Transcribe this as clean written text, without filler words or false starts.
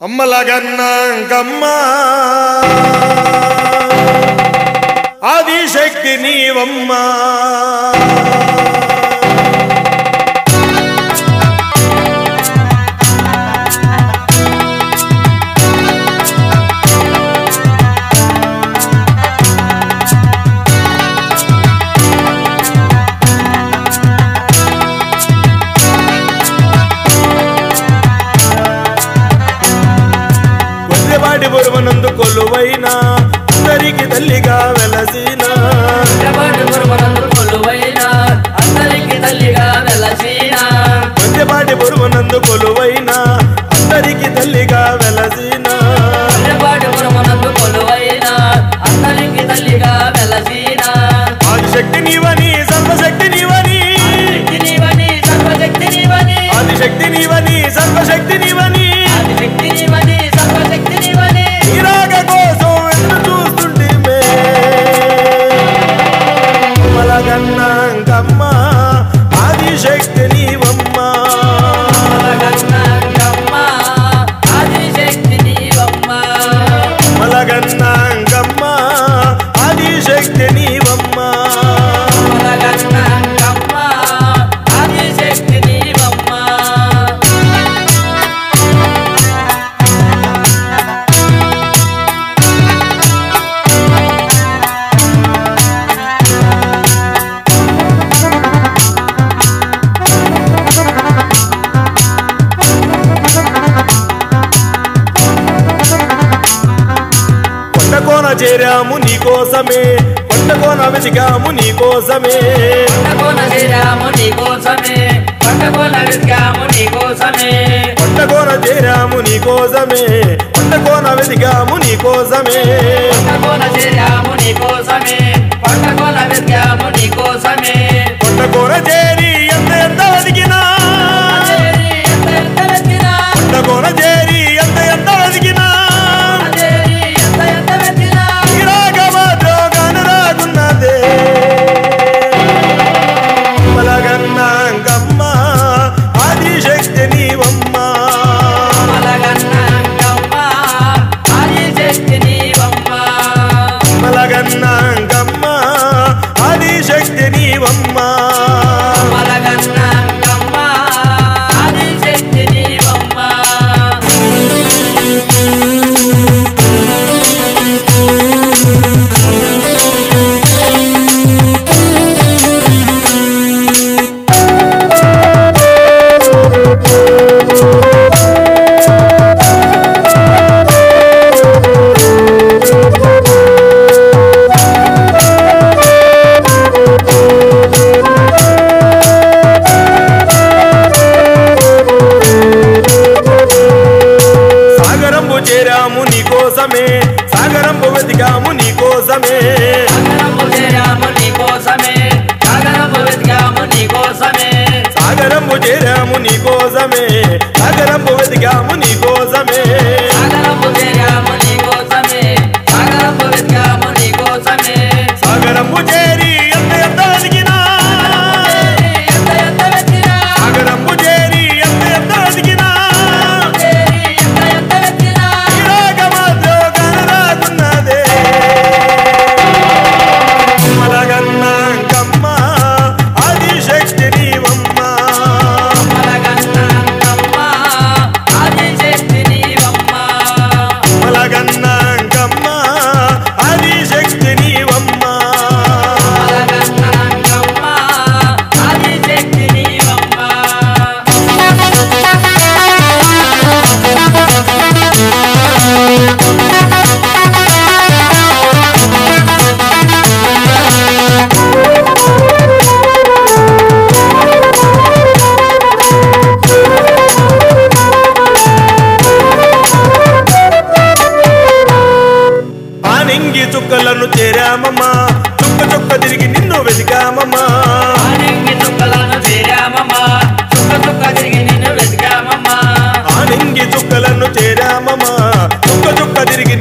అమ్మలగన్నాంకమ్మ ఆదిశక్తి నీవమ్మ బురువనందు కొలువైనా అందరికి తల్లిగా వెలసినా కొంచెపాటి బురువనందు కొలువైనా అందరికి తల్లిగా వెలసినా ఆదిశక్తి నీవని సర్వశక్తి నీవని ఆదిశక్తి నీవని సర్వశక్తి నీవని అమ్మలగన్నాంకమ్మ ఆదిశక్తి నీవమ్మ అమ్మలగన్నాంకమ్మ ఆదిశక్తి నీవమ్మ కొండకోన చేరాము నీకోసమే కొండకోన వెతికాము నీకోసమే కొండకోన చేరాము నీకోసమే కొండకోన వెతికాము నీకోసమే కొండకోన చేరాము నీకోసమే కొండకోన వెతికాము నీకోసమే కొండకోన చేరాము నీకోసమే కొండకోన వెతికాము నీకోసమే కొండకోన చేరి ఎంత ఎంత వెతికినా కొండకోన చేరి ఎంత ఎంత వెతికినా అమ్మలగన్నాంకమ్మ ఆదిశక్తి నీవమ్మ అమ్మలగన్నాంకమ్మ ఆదిశక్తి నీవమ్మ చేరాము నీకోసమే సాగరంబు వెతికాము నీకోసమే సాగరంబు చేరాము నీకోసమే సాగరంబు వెతికాము నీకోసమే సాగరంబు చేరి ఎంత ఎంత వెతికినా సాగరంబు చేరి ఎంత ఎంత వెతికినా అమ్మలగన్నాంకమ్మ ఆదిశక్తి నీవమ్మ అమ్మలగన్నాంకమ్మ ఆదిశక్తి నీవమ్మ ఆనింగి చుక్కలను చేరామమ్మా చుక్క చుక్క తిరిగి నిన్ను వెతికామమ్మా ఆనింగి చుక్కలను చేరామమ్మా చుక్క చుక్క తిరిగి నిన్ను వెతికామమ్మా ఆనింగి చుక్కలను చేరామమ్మా చుక్క చుక్క తిరిగి